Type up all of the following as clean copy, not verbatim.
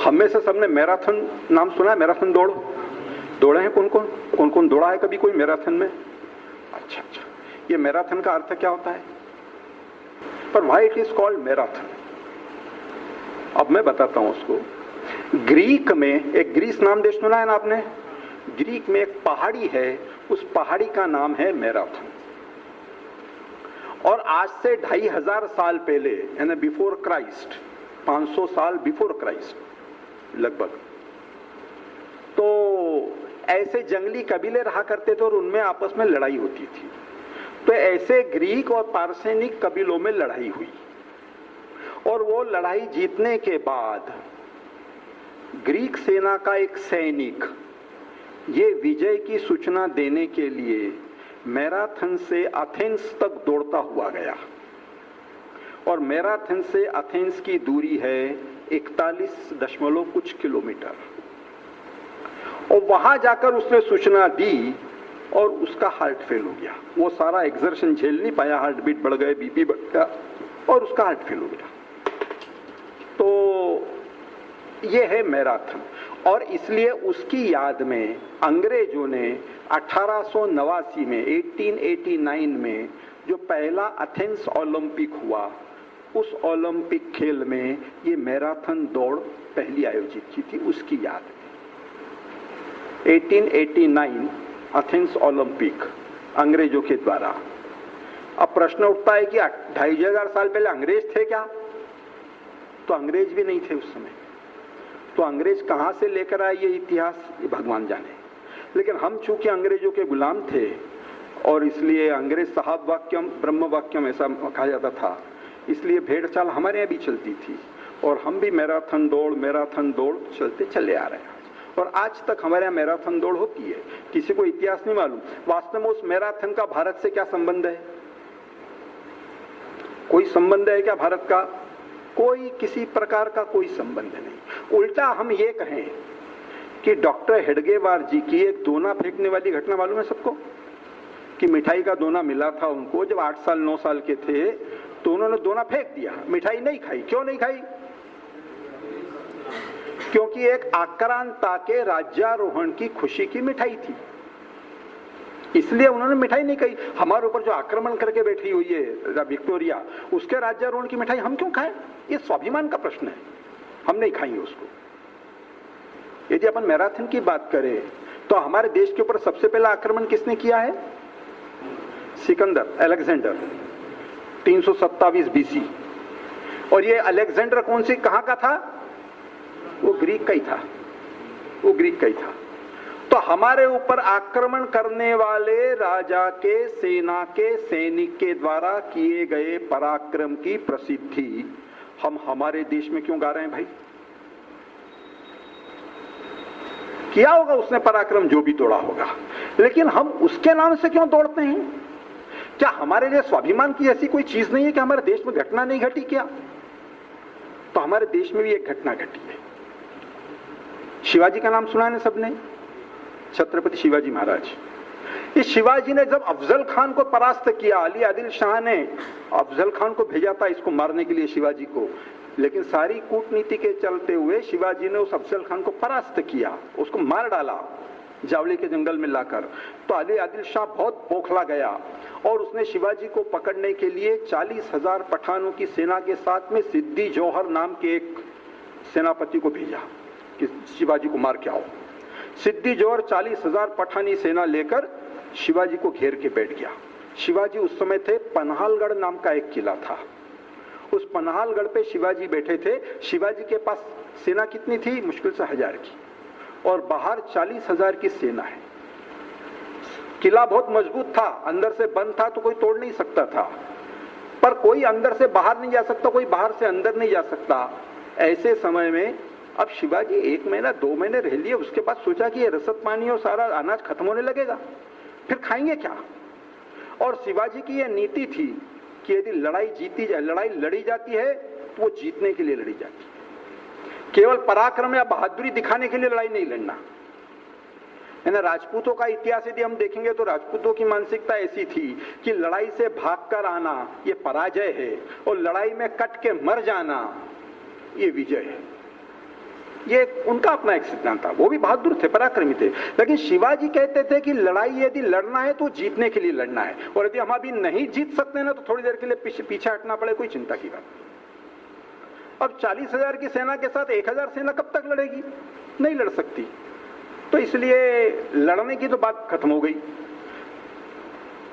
हम में से सबने मैराथन नाम सुना है? मैराथन दौड़े हैं? कौन कौन दौड़ा है कभी कोई मैराथन में? अच्छा, ये मैराथन का अर्थ क्या होता है? पर why it is called marathon? अब मैं बताता हूं उसको। ग्रीक में एक, ग्रीस नाम देश सुना है ना आपने? ग्रीक में एक पहाड़ी है, उस पहाड़ी का नाम है मैराथन। और आज से 2500 साल पहले, यानी बिफोर क्राइस्ट, 500 साल बिफोर क्राइस्ट लगभग, तो ऐसे जंगली कबीले रहा करते थे और उनमें आपस में लड़ाई होती थी। तो ऐसे ग्रीक और पार्सेनिक कबीलों में लड़ाई हुई और वो लड़ाई जीतने के बाद ग्रीक सेना का एक सैनिक ये विजय की सूचना देने के लिए मैराथन से एथेंस तक दौड़ता हुआ गया। और मैराथन से एथेंस की दूरी है 41 कुछ किलोमीटर। और वहां जाकर उसने सूचना दी और उसका हार्ट फेल हो गया। वो सारा एक्सर्शन झेल नहीं पाया, हार्ट बीट बढ़ गए, बीपी बढ़ गया और उसका हार्ट फेल हो गया। तो ये है मैराथन। और इसलिए उसकी याद में अंग्रेजों ने 1889 में 1889 में जो पहला एथेंस ओलंपिक हुआ, उस ओलंपिक खेल में ये मैराथन दौड़ पहली आयोजित की थी, उसकी याद में। 1889 एथेंस ओलंपिक अंग्रेजों के द्वारा। अब प्रश्न उठता है कि 2500 साल पहले अंग्रेज थे क्या? तो अंग्रेज भी नहीं थे उस समय। तो अंग्रेज कहां से लेकर आए ये इतिहास, ये भगवान जाने। लेकिन हम चूंकि अंग्रेजों के गुलाम थे और इसलिए अंग्रेज साहब वाक्यम ब्रह्म वाक्यम ऐसा कहा जाता था, इसलिए भेड़ चाल हमारे यहाँ भी चलती थी और हम भी मैराथन दौड़ चलते चले आ रहे हैं। और आज तक हमारे यहाँ मैराथन दौड़ होती है। किसी को इतिहास नहीं मालूम। वास्तव में उस मैराथन का भारत से क्या संबंध है? कोई संबंध है क्या भारत का? कोई किसी प्रकार का कोई संबंध नहीं। उल्टा हम ये कहें कि डॉक्टर हेडगेवार जी की एक दोना फेंकने वाली घटना मालूम है सबको? कि मिठाई का दोना मिला था उनको जब 8 साल 9 साल के थे, तो उन्होंने दोना फेंक दिया, मिठाई नहीं खाई। क्यों नहीं खाई? क्योंकि एक आक्रांता के राज्यारोहण की खुशी की मिठाई थी, इसलिए उन्होंने मिठाई नहीं खाई। हमारे ऊपर जो आक्रमण करके बैठी हुई है विक्टोरिया, उसके राज्यारोहण की मिठाई हम क्यों खाएं? ये स्वाभिमान का प्रश्न है, हम नहीं खाएंगे उसको। यदि अपन मैराथन की बात करें तो हमारे देश के ऊपर सबसे पहला आक्रमण किसने किया है? Sikandar, Alexander, 327 BC। और ये अलेक्जेंडर कौन सी कहां का था? वो ग्रीक का ही था, तो हमारे ऊपर आक्रमण करने वाले राजा के सेना के सैनिक के द्वारा किए गए पराक्रम की प्रसिद्धि हम हमारे देश में क्यों गा रहे हैं भाई? किया होगा उसने पराक्रम, जो भी तोड़ा होगा, लेकिन हम उसके नाम से क्यों दौड़ते हैं? क्या हमारे लिए स्वाभिमान की ऐसी कोई चीज नहीं है कि हमारे देश में घटना नहीं घटी क्या? तो हमारे देश में भी एक घटना घटी है। शिवाजी का नाम सुना है ना सबने? छत्रपति शिवाजी महाराज। इस शिवाजी ने जब अफजल खान को परास्त किया, अली आदिल शाह ने अफजल खान को भेजा था इसको मारने के लिए शिवाजी को, लेकिन सारी कूटनीति के चलते हुए शिवाजी ने उस अफजल खान को परास्त किया, उसको मार डाला जावली के जंगल में लाकर। तो अली आदिल शाह बहुत बौखला गया और उसने शिवाजी को पकड़ने के लिए 40,000 पठानों की सेना के साथ में सिद्दी जौहर नाम के एक सेनापति को भेजा कि शिवाजी को मार के आओ। सिद्दी जौहर 40,000 पठानी सेना लेकर शिवाजी को घेर के बैठ गया। शिवाजी उस समय थे, पन्हालगढ़ नाम का एक किला था, उस पन्हालगढ़ पे शिवाजी बैठे थे। शिवाजी के पास सेना कितनी थी? मुश्किल से 1000 की, और बाहर 40,000 की सेना है। किला बहुत मजबूत था, अंदर से बंद था तो कोई तोड़ नहीं सकता था, पर कोई अंदर से बाहर नहीं जा सकता, कोई बाहर से अंदर नहीं जा सकता। ऐसे समय में अब शिवाजी 1 महीना 2 महीने रह लिए, उसके बाद सोचा कि ये रसद पानी और सारा अनाज खत्म होने लगेगा, फिर खाएंगे क्या? और शिवाजी की यह नीति थी कि यदि लड़ाई जीती जाए, लड़ाई लड़ी जाती है तो वो जीतने के लिए लड़ी जाती है, केवल पराक्रम या बहादुरी दिखाने के लिए लड़ाई नहीं लड़ना। राजपूतों का इतिहास यदि हम देखेंगे तो राजपूतों की मानसिकता ऐसी थी कि लड़ाई से भागकर आना ये पराजय है और लड़ाई में कट के मर जाना ये विजय है। ये उनका अपना एक सिद्धांत था। वो भी बहादुर थे, पराक्रमी थे, लेकिन शिवाजी कहते थे कि लड़ाई यदि लड़ना है तो जीतने के लिए लड़ना है, और यदि हम अभी नहीं जीत सकते ना तो थोड़ी देर के लिए पीछे हटना पड़े, कोई चिंता की बात नहीं। अब 40,000 की सेना के साथ 1,000 सेना कब तक लड़ेगी? नहीं लड़ सकती। तो इसलिए लड़ने की तो बात खत्म हो गई,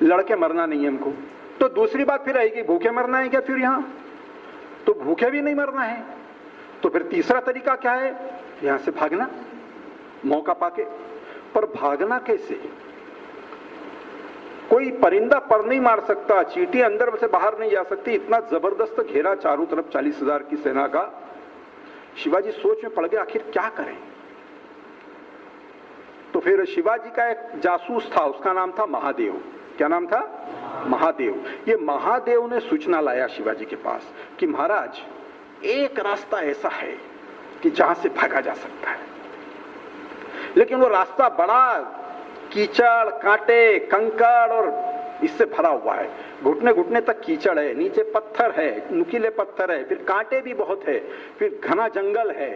लड़के मरना नहीं है हमको। तो दूसरी बात फिर आएगी, भूखे मरना है क्या फिर यहां? तो भूखे भी नहीं मरना है, तो फिर तीसरा तरीका क्या है? यहां से भागना, मौका पाके। पर भागना कैसे? कोई परिंदा पर नहीं मार सकता, चींटी अंदर से बाहर नहीं जा सकती, इतना जबरदस्त घेरा चारों तरफ 40,000 की सेना का। शिवाजी सोच में पड़ गए आखिर क्या करें। तो फिर शिवाजी का एक जासूस था, उसका नाम था महादेव। क्या नाम था? महादेव। ये महादेव ने सूचना लाया शिवाजी के पास कि महाराज एक रास्ता ऐसा है कि जहां से भागा जा सकता है, लेकिन वो रास्ता बड़ा कीचड़, कांटे, कंकड़ और इससे भरा हुआ है। घुटने घुटने तक कीचड़ है, नीचे पत्थर है, नुकीले पत्थर है, फिर कांटे भी बहुत है, फिर घना जंगल है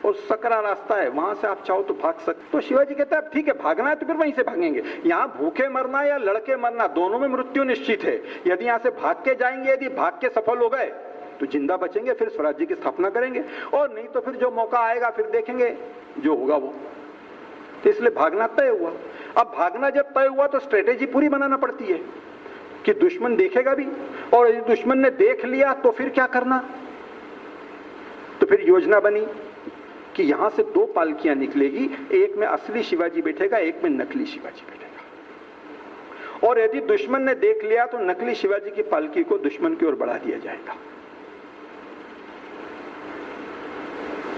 और सकरा रास्ता है, वहां से आप चाहो तो भाग सकते। तो शिवाजी कहते हैं ठीक है, भागना है तो फिर वहीं से भागेंगे। यहाँ भूखे मरना या लड़के मरना, दोनों में मृत्यु निश्चित है। यदि यहाँ से भाग के जाएंगे, यदि भाग के सफल हो गए तो जिंदा बचेंगे, फिर स्वराज्य की स्थापना करेंगे, और नहीं तो फिर जो मौका आएगा फिर देखेंगे जो होगा वो। तो इसलिए भागना तय हुआ। अब भागना जब तय हुआ तो स्ट्रेटेजी पूरी बनाना पड़ती है कि दुश्मन देखेगा भी, और यदि दुश्मन ने देख लिया तो फिर क्या करना। तो फिर योजना बनी कि यहां से 2 पालकियां निकलेगी, एक में असली शिवाजी बैठेगा, एक में नकली शिवाजी बैठेगा, और यदि दुश्मन ने देख लिया तो नकली शिवाजी की पालकी को दुश्मन की ओर बढ़ा दिया जाएगा।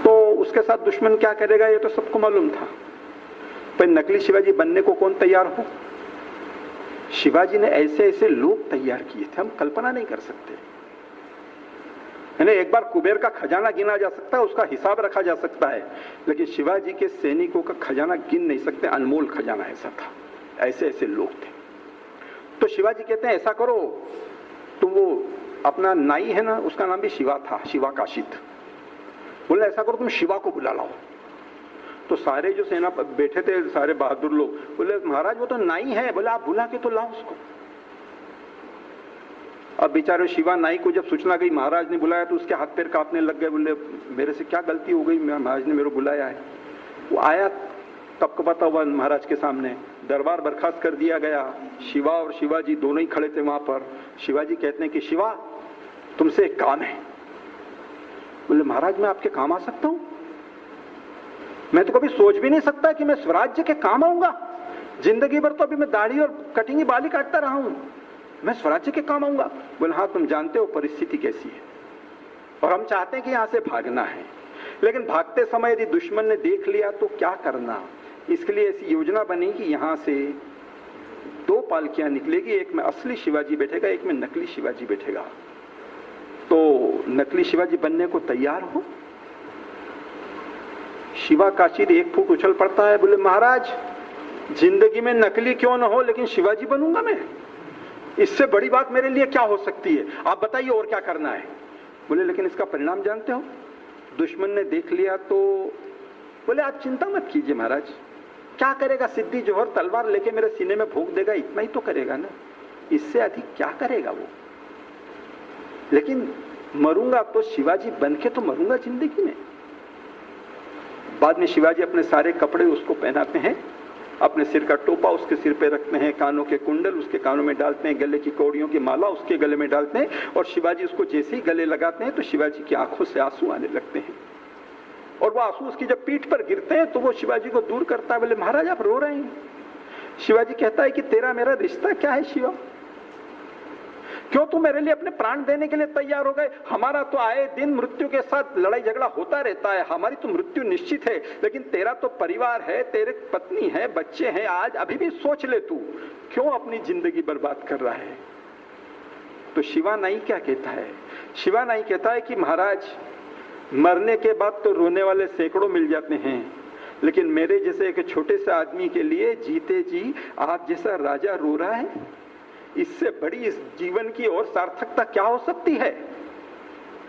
तो उसके साथ दुश्मन क्या करेगा ये तो सबको मालूम था, पर नकली शिवाजी बनने को कौन तैयार हो? शिवाजी ने ऐसे ऐसे लोग तैयार किए थे, हम कल्पना नहीं कर सकते। एक बार कुबेर का खजाना गिना जा सकता है, उसका हिसाब रखा जा सकता है, लेकिन शिवाजी के सैनिकों का खजाना गिन नहीं सकते। अनमोल खजाना ऐसा था, ऐसे ऐसे लोग थे। तो शिवाजी कहते हैं ऐसा करो, तुम वो अपना नाई है ना, उसका नाम भी शिवा था, शिवा काशित। बोले ऐसा करो तुम शिवा को बुला लाओ। तो सारे जो सेना बैठे थे, सारे बहादुर लोग बोले महाराज वो तो नाई है। बोले आप बुला के तो लाओ उसको। अब बेचारे शिवा नाई को जब सूचना गई महाराज ने बुलाया तो उसके हाथ पैर कांपने लग गए। बोले मेरे से क्या गलती हो गई, महाराज ने मेरे को बुलाया है। वो आया, तब को पता हुआ महाराज के सामने, दरबार बर्खास्त कर दिया गया। शिवा और शिवाजी दोनों ही खड़े थे वहां पर। शिवाजी कहते हैं कि शिवा तुमसे एक काम है। बोले महाराज मैं आपके काम आ सकता हूं? मैं तो कभी सोच भी नहीं सकता कि मैं स्वराज्य के काम आऊंगा। जिंदगी भर तो अभी मैं दाढ़ी और कटिंगी बाली काटता रहा हूं, मैं स्वराज्य के काम आऊंगा? बोले हाँ तुम जानते हो परिस्थिति कैसी है, और हम चाहते हैं कि यहां से भागना है, लेकिन भागते समय यदि दुश्मन ने देख लिया तो क्या करना। इसके लिए ऐसी योजना बनी कि यहां से 2 पालकियां निकलेगी, एक में असली शिवाजी बैठेगा, एक में नकली शिवाजी बैठेगा। तो नकली शिवाजी बनने को तैयार हो। शिवा काशिद 1 फुट उछल पड़ता है। बोले महाराज जिंदगी में नकली क्यों न हो, लेकिन शिवाजी बनूंगा मैं, इससे बड़ी बात मेरे लिए क्या हो सकती है? आप बताइए और क्या करना है। बोले लेकिन इसका परिणाम जानते हो, दुश्मन ने देख लिया तो। बोले आप चिंता मत कीजिए महाराज, क्या करेगा, सिद्धि जोहर तलवार लेके मेरे सीने में भोंक देगा, इतना ही तो करेगा ना, इससे अधिक क्या करेगा वो। लेकिन मरूंगा तो शिवाजी बन के तो मरूंगा जिंदगी में। बाद में शिवाजी अपने सारे कपड़े उसको पहनाते हैं, अपने सिर का टोपा उसके सिर पे रखते हैं, कानों के कुंडल उसके कानों में डालते हैं, गले की कौड़ियों की माला उसके गले में डालते हैं, और शिवाजी उसको जैसे ही गले लगाते हैं तो शिवाजी की आंखों से आंसू आने लगते हैं, और वो आंसू उसकी जब पीठ पर गिरते हैं तो वो शिवाजी को दूर करता है। बोले महाराज आप रो रहे हैं? शिवाजी कहता है कि तेरा मेरा रिश्ता क्या है शिवा, क्यों तुम मेरे लिए अपने प्राण देने के लिए तैयार हो गए? हमारा तो आए दिन मृत्यु के साथ लड़ाई झगड़ा होता रहता है, हमारी तो मृत्यु निश्चित है, लेकिन तेरा तो परिवार है, तेरे पत्नी है, बच्चे हैं, आज अभी भी सोच ले तू क्यों अपनी जिंदगी बर्बाद कर रहा है। तो शिवा नाई क्या कहता है? शिवा नाई कहता है कि महाराज मरने के बाद तो रोने वाले सैकड़ों मिल जाते हैं, लेकिन मेरे जैसे एक छोटे से आदमी के लिए जीते जी आप जैसा राजा रो रहा है, इससे बड़ी इस जीवन की और सार्थकता क्या हो सकती है।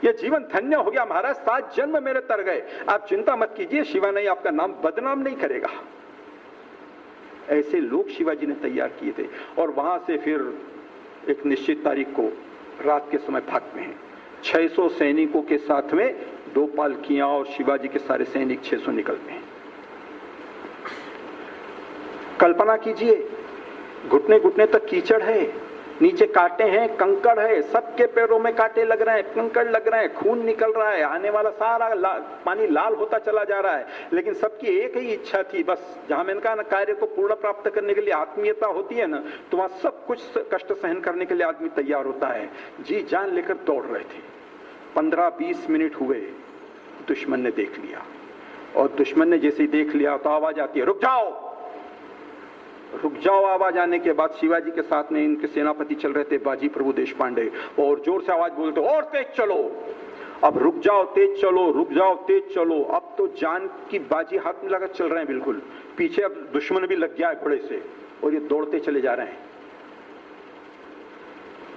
ये जीवन धन्य हो गया महाराज, 7 जन्म मेरे तर गए। आप चिंता मत कीजिए, शिवानई आपका नाम बदनाम नहीं करेगा। ऐसे लोग शिवाजी ने तैयार किए थे। और वहां से फिर एक निश्चित तारीख को रात के समय भागते हैं 600 सैनिकों के साथ में, 2 पालकियां और शिवाजी के सारे सैनिक 600 निकलते हैं। कल्पना कीजिए, घुटने घुटने तक कीचड़ है, नीचे कांटे हैं, कंकड़ है, सबके पैरों में कांटे लग रहे हैं, कंकड़ लग रहे हैं, खून निकल रहा है, आने वाला सारा पानी लाल होता चला जा रहा है। लेकिन सबकी एक ही इच्छा थी, बस जहां मैंने कहा ना, कार्य को पूर्ण प्राप्त करने के लिए आत्मीयता होती है ना, तो वहां सब कुछ कष्ट सहन करने के लिए आदमी तैयार होता है। जी जान लेकर दौड़ रहे थे। 15-20 मिनट हुए, दुश्मन ने देख लिया। और दुश्मन ने जैसे ही देख लिया तो आवाज आती है, रुक जाओ, रुक जाओ। आवाज आने के बाद शिवाजी के साथ में इनके सेनापति चल रहे थे, बाजी प्रभु देशपांडे, और जोर से आवाज बोलते, और तेज चलो। अब रुक जाओ, तेज चलो, रुक जाओ, तेज चलो। अब तो जान की बाजी हाथ में लगा चल रहे हैं बिल्कुल। पीछे अब दुश्मन भी लग गया है घोड़े से, और ये दौड़ते चले जा रहे हैं।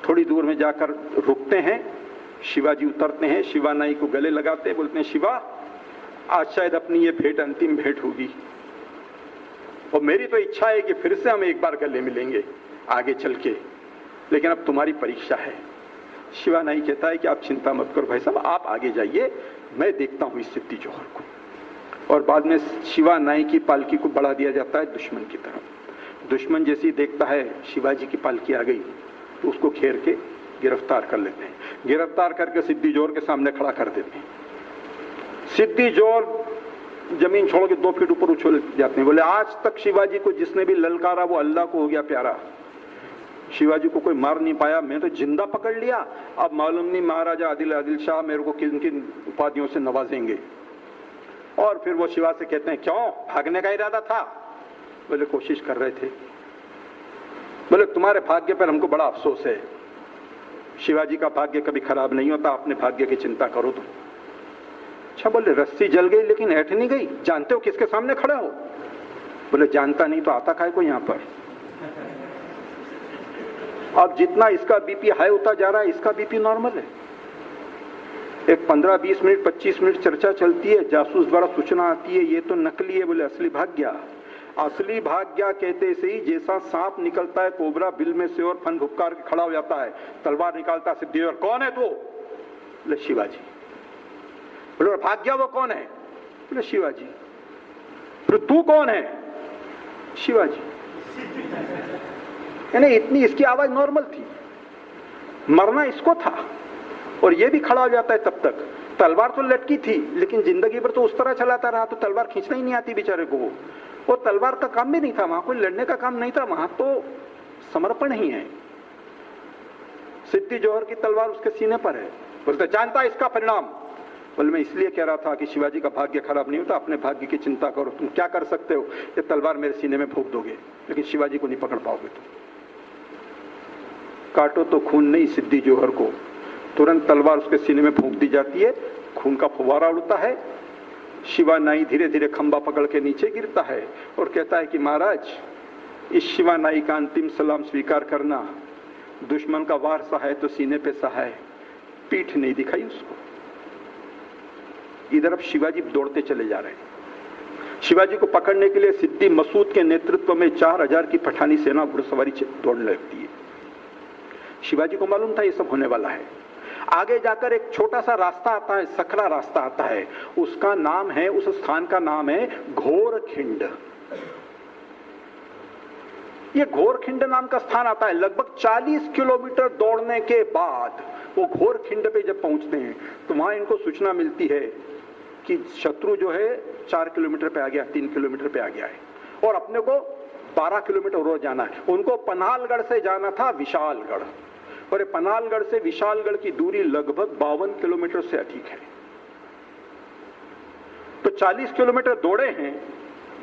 थोड़ी दूर में जाकर रुकते हैं, शिवाजी उतरते हैं, शिवानई को गले लगाते हैं, बोलते हैं, शिवा, आज शायद अपनी ये भेंट अंतिम भेंट होगी, और मेरी तो इच्छा है कि फिर से हम एक बार गले मिलेंगे आगे चल के, लेकिन अब तुम्हारी परीक्षा है। शिवानई कहता है कि आप चिंता मत करो भाई साहब, आप आगे जाइए, मैं देखता हूं इस सिद्धि जौहर को। और बाद में शिवानई की पालकी को बढ़ा दिया जाता है दुश्मन की तरफ। दुश्मन जैसे ही देखता है शिवाजी की पालकी आ गई, तो उसको घेर के गिरफ्तार कर लेते हैं। गिरफ्तार करके सिद्धि जौहर के सामने खड़ा कर देते हैं। सिद्धि जौहर जमीन छोड़ के 2 फीट ऊपर उछल जाते हैं। बोले, आज तक शिवाजी को जिसने भी ललकारा वो अल्लाह को हो गया प्यारा। शिवाजी को कोई मार नहीं पाया, मैं तो जिंदा पकड़ लिया। अब मालूम नहीं महाराजा आदिल शाह मेरे को किन किन उपाधियों से नवाजेंगे। और फिर वो शिवा से कहते हैं, क्यों भागने का इरादा था? बोले, कोशिश कर रहे थे। बोले, तुम्हारे भाग्य पर हमको बड़ा अफसोस है। शिवाजी का भाग्य कभी खराब नहीं होता, अपने भाग्य की चिंता करो तुम। अच्छा, बोले, रस्सी जल गई लेकिन ऐठ नहीं गई, जानते हो किसके सामने खड़े हो? बोले, जानता नहीं तो आता काहे को यहां पर? अब जितना इसका बीपी हाई होता जा रहा है, इसका बीपी नॉर्मल है। एक 15-20 मिनट 25 मिनट चर्चा चलती है, जासूस द्वारा सूचना आती है, ये तो नकली है। बोले, असली भाग गया। असली भाग गया कहते से ही जैसा सांप निकलता है कोबरा बिल में से और फन भुक्कार के खड़ा हो जाता है, तलवार निकालता है सिद्धि, और कौन है तू? बोले, शिवाजी। बोले, भाग गया वो कौन है? बोले, शिवाजी। बोले, तू कौन है? शिवाजी। यानी इतनी इसकी आवाज नॉर्मल थी, मरना इसको था, और ये भी खड़ा हो जाता है तब तक। तलवार तो लटकी थी, लेकिन जिंदगी भर तो उस तरह चलाता रहा, तो तलवार खींचना ही नहीं आती बेचारे को। वो तलवार का काम भी नहीं था, वहां कोई लड़ने का काम नहीं था, वहां तो समर्पण ही है। सिद्धि जौहर की तलवार उसके सीने पर है। बोलते, जानता है इसका परिणाम? बोले, मैं इसलिए कह रहा था कि शिवाजी का भाग्य खराब नहीं होता, अपने भाग्य की चिंता करो। तुम क्या कर सकते हो? ये तलवार मेरे सीने में भोंक दोगे, लेकिन शिवाजी को नहीं पकड़ पाओगे तुम। काटो तो खून नहीं सिद्धि जौहर को, तुरंत तलवार उसके सीने में भोंक दी जाती है, खून का फुवारा उड़ता है। शिवानई धीरे धीरे खंबा पकड़ के नीचे गिरता है और कहता है कि महाराज, इस शिवानई का अंतिम सलाम स्वीकार करना। दुश्मन का वार सहाय तो सीने पे सहाय, पीठ नहीं दिखाई उसको। इधर अब शिवाजी दौड़ते चले जा रहे हैं। शिवाजी को पकड़ने के लिए सिद्धि मसूद के नेतृत्व में 4000 की पठानी सेना घुड़सवारी दौड़ने लगती है। शिवाजी को मालूम था ये सब होने वाला है। आगे जाकर एक छोटा सा रास्ता आता है, सकरा रास्ता आता है, उसका नाम है, उस स्थान का नाम है घोरखिंड। ये घोरखिंड नाम का स्थान आता है। लगभग 40 किलोमीटर दौड़ने के बाद वो घोरखिंड पे जब पहुंचते हैं तो वहां इनको सूचना मिलती है कि शत्रु जो है 4 किलोमीटर पे आ गया, 3 किलोमीटर पे आ गया है, और अपने को 12 किलोमीटर रोज जाना है। उनको पन्हालगढ़ से जाना था विशालगढ़, और पन्हालगढ़ से विशालगढ़ की दूरी लगभग 52 किलोमीटर से अधिक है। तो 40 किलोमीटर दौड़े हैं,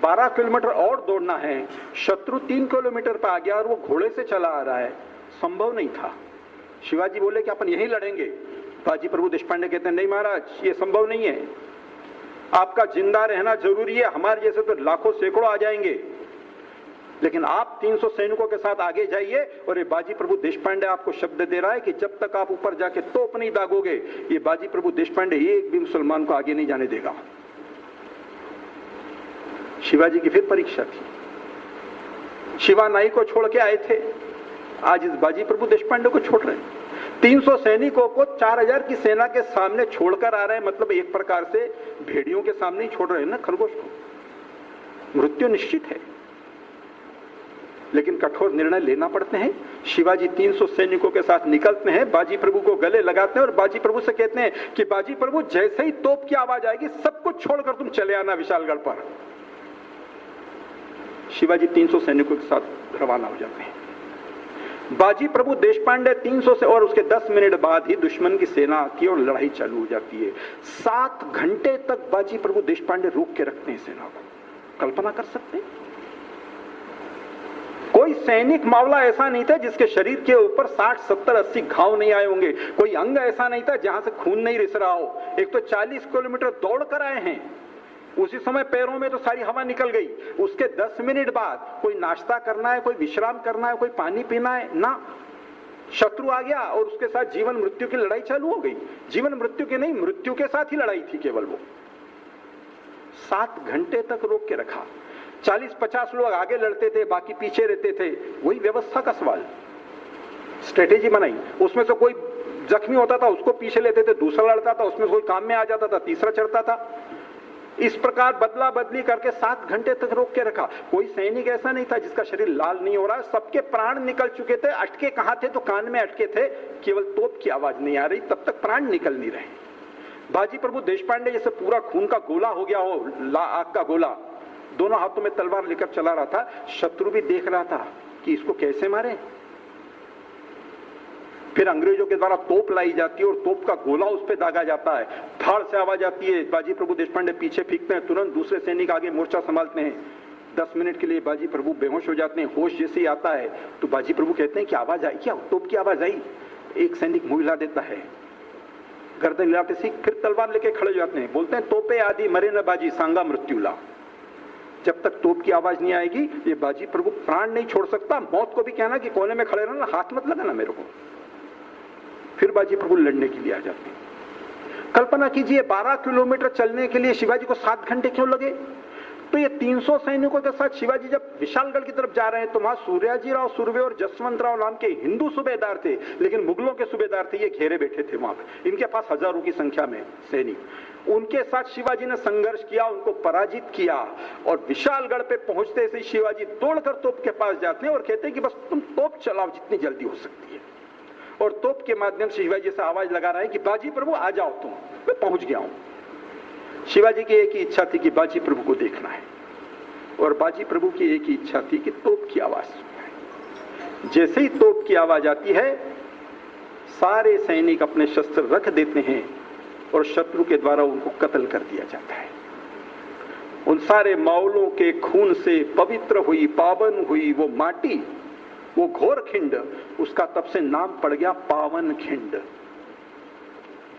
12 किलोमीटर और दौड़ना है। शत्रु 3 किलोमीटर पर आ गया और वो घोड़े से चला आ रहा है, संभव नहीं था। शिवाजी बोले कि अपन यहीं लड़ेंगे। बाजी प्रभु देशपांडे कहते हैं, नहीं महाराज, ये संभव नहीं है, आपका जिंदा रहना जरूरी है, हमारे जैसे तो लाखों सैकड़ों आ जाएंगे। लेकिन आप 300 सैनिकों के साथ आगे जाइए और ये बाजी प्रभु देशपांडे आपको शब्द दे रहा है कि जब तक आप ऊपर जाके तोप नहीं दागोगे, ये बाजी प्रभु देशपांडे एक भी मुसलमान को आगे नहीं जाने देगा। शिवाजी की फिर परीक्षा थी। शिवा नाई को छोड़ के आए थे, आज इस बाजी प्रभु देशपांडे को छोड़ रहे हैं। 300 सैनिकों को 4000 की सेना के सामने छोड़कर आ रहे हैं, मतलब एक प्रकार से भेड़ियों के सामने ही छोड़ रहे हैं ना खरगोश को। मृत्यु निश्चित है, लेकिन कठोर निर्णय लेना पड़ते हैं। शिवाजी 300 सैनिकों के साथ निकलते हैं, बाजी प्रभु को गले लगाते हैं और बाजी प्रभु से कहते हैं कि बाजी प्रभु जैसे ही तोप की आवाज आएगी सब कुछ छोड़कर तुम चले आना विशालगढ़ पर। शिवाजी 300 सैनिकों के साथ रवाना हो जाते हैं। बाजी प्रभु देशपांडे 300 से और उसके 10 मिनट बाद ही दुश्मन की सेना की और लड़ाई चालू हो जाती है। 7 घंटे तक बाजी प्रभु देशपांडे रोक के रखते हैं सेना को। कल्पना कर सकते हैं? कोई सैनिक मावला ऐसा नहीं था जिसके शरीर के ऊपर 60, 70, 80 घाव नहीं आए होंगे। कोई अंग ऐसा नहीं था जहां से खून नहीं रिस रहा हो। एक तो 40 किलोमीटर दौड़ कर आए हैं, उसी समय पैरों में तो सारी हवा निकल गई। उसके 10 मिनट बाद कोई नाश्ता करना है, कोई विश्राम करना है, कोई पानी पीना है ना, शत्रु आ गया और उसके साथ जीवन मृत्यु की लड़ाई चालू हो गई। जीवन मृत्यु की नहीं, मृत्यु के साथ ही लड़ाई थी केवल वो। 7 घंटे तक रोक के रखा। 40-50 लोग आगे लड़ते थे, बाकी पीछे रहते थे। वही व्यवस्था का सवाल। स्ट्रेटेजी बनाई, उसमें से कोई जख्मी होता था उसको पीछे लेते थे, दूसरा लड़ता था, उसमें कोई काम में आ जाता था, तीसरा चढ़ता था। इस प्रकार बदला बदली करके 7 घंटे तक रोक के रखा। कोई सैनिक ऐसा नहीं था जिसका शरीर लाल नहीं हो रहा। सबके प्राण निकल चुके थे। अटके कहां थे? तो कान में अटके थे, केवल तोप की आवाज नहीं आ रही, तब तक प्राण निकल नहीं रहे। बाजी प्रभु देशपांडे जैसे पूरा खून का गोला हो गया हो, आग का गोला, दोनों हाथों में तलवार लेकर चला रहा था। शत्रु भी देख रहा था कि इसको कैसे मारे। फिर अंग्रेजों के द्वारा तोप लाई जाती है और तोप का गोला उस पर दागा जाता है। धाड़ से आवाज आती है, बाजी प्रभु देशपांडे पीछे फेंकते हैं, तुरंत दूसरे सैनिक आगे मोर्चा संभालते हैं। 10 मिनट के लिए बाजी प्रभु बेहोश हो जाते हैं। होश जैसे ही आता है तो बाजी प्रभु कहते हैं कि आवाज आई क्या? तोप की आवाज आई। एक सैनिक मुंह हिला देता है, गर्दन हिलाते से फिर तलवार लेके खड़े हो जाते हैं। बोलते हैं तोपे आदि मरे न बाजी सांगा मृत्युला। जब तक तोप की आवाज नहीं आएगी ये बाजी प्रभु प्राण नहीं छोड़ सकता। मौत को भी कहना कि कोने में खड़े रहना, हाथ मत लगाना मेरे को। फिर बाजी प्रभु लड़ने के लिए आ जाते हैं। कल्पना कीजिए 12 किलोमीटर चलने के लिए शिवाजी को 7 घंटे क्यों लगे? तो ये 300 सैनिकों के साथ शिवाजी जब विशालगढ़ की तरफ जा रहे हैं तो वहां सूर्याजीराव सुर्वे और जसवंतराव नाम के हिंदू सूबेदार थे, लेकिन मुगलों के सूबेदार थे। ये घेरे बैठे थे वहां पर। इनके पास हजारों की संख्या में सैनिक। उनके साथ शिवाजी ने संघर्ष किया, उनको पराजित किया और विशालगढ़ पे पहुंचते से शिवाजी दौड़कर तोप के पास जाते हैं और कहते हैं कि बस तुम तोप चलाओ जितनी जल्दी हो सकती है। और तोप के माध्यम से शिवाजी से आवाज लगा रहा है कि बाजी प्रभु आ जाओ तुम, मैं पहुंच गया हूं। शिवाजी की एक ही इच्छा थी कि बाजी प्रभु को देखना है और बाजी प्रभु की एक ही इच्छा थी कि तोप की आवाज सुनना है। जैसे ही तोप की आवाज आती है सारे सैनिक अपने शस्त्र रख देते हैं और शत्रु के द्वारा उनको कत्ल कर दिया जाता है। उन सारे मावलों के खून से पवित्र हुई, पावन हुई वो माटी, वो घोर खिंड, उसका तब से नाम पड़ गया पावन खिंड।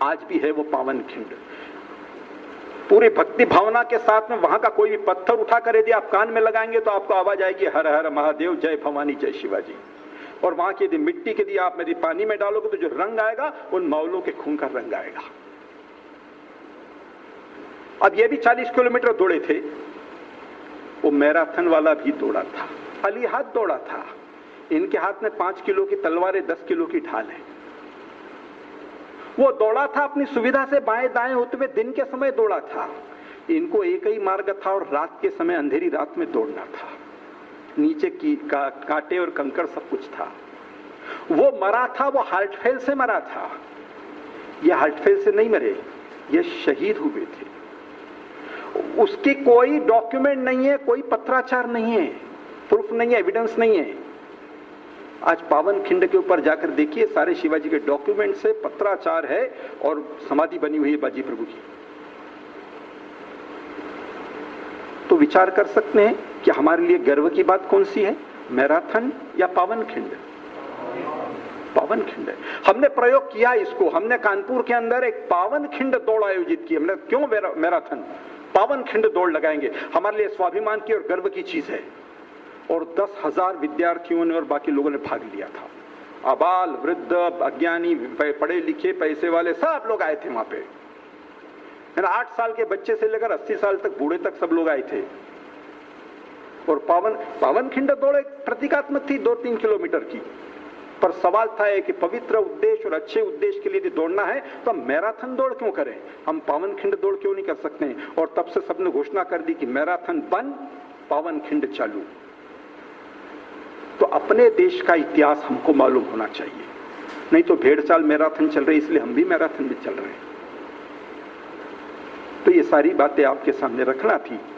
आज भी है वो पावन खिंड। पूरी भक्ति भावना के साथ में वहां का कोई भी पत्थर उठा कर यदि आप कान में लगाएंगे तो आपको आवाज आएगी हर हर महादेव, जय भवानी, जय शिवाजी। और वहां की यदि मिट्टी के यदि आप यदि पानी में डालोगे तो जो रंग आएगा उन मावलों के खून का रंग आएगा। अब ये भी 40 किलोमीटर दौड़े थे। वो मैराथन वाला भी दौड़ा था, खाली हाथ दौड़ा था। इनके हाथ में 5 किलो की तलवारें, 10 किलो की ढाल है। वो दौड़ा था अपनी सुविधा से बाएं दाएं होते हुए, दिन के समय दौड़ा था। इनको एक ही मार्ग था और रात के समय अंधेरी रात में दौड़ना था। नीचे की कांटे और कंकड़ सब कुछ था। वो मरा था, वो हार्ट फेल से मरा था। ये हार्ट फेल से नहीं मरे, ये शहीद हुए थे। उसकी कोई डॉक्यूमेंट नहीं है, कोई पत्राचार नहीं है, प्रूफ नहीं है, एविडेंस नहीं है। आज पावन खिंड के ऊपर जाकर देखिए, सारे शिवाजी के डॉक्यूमेंट से पत्राचार है और समाधि बनी हुई है बाजी प्रभु की। तो विचार कर सकते हैं कि हमारे लिए गर्व की बात कौन सी है, मैराथन या पावन खिंड? पावन खिंड है। हमने प्रयोग किया इसको। हमने कानपुर के अंदर एक पावन खिंड दौड़ आयोजित की। हमने क्यों मैराथन, पावन खिंड दौड़ लगाएंगे? हमारे लिए स्वाभिमान की और गर्व की चीज है। और 10,000 विद्यार्थियों ने और बाकी लोगों ने भाग लिया था। अबाल वृद्ध अज्ञानी पढ़े लिखे पैसे वाले सब लोग आए थे वहां पे। 8 साल के बच्चे से लेकर 80 साल तक बूढ़े तक सब लोग आए थे। और पावन खिंड दौड़ एक प्रतीकात्मक थी 2-3 किलोमीटर की, पर सवाल था कि पवित्र उद्देश्य और अच्छे उद्देश्य के लिए यदि दौड़ना है तो हम मैराथन दौड़ क्यों करें, हम पावन खिंड दौड़ क्यों नहीं कर सकते। और तब से सबने घोषणा कर दी कि मैराथन बंद, पावन खिंड चालू। तो अपने देश का इतिहास हमको मालूम होना चाहिए, नहीं तो भेड़ चाल मैराथन चल रही इसलिए हम भी मैराथन में चल रहे हैं। तो ये सारी बातें आपके सामने रखना थी।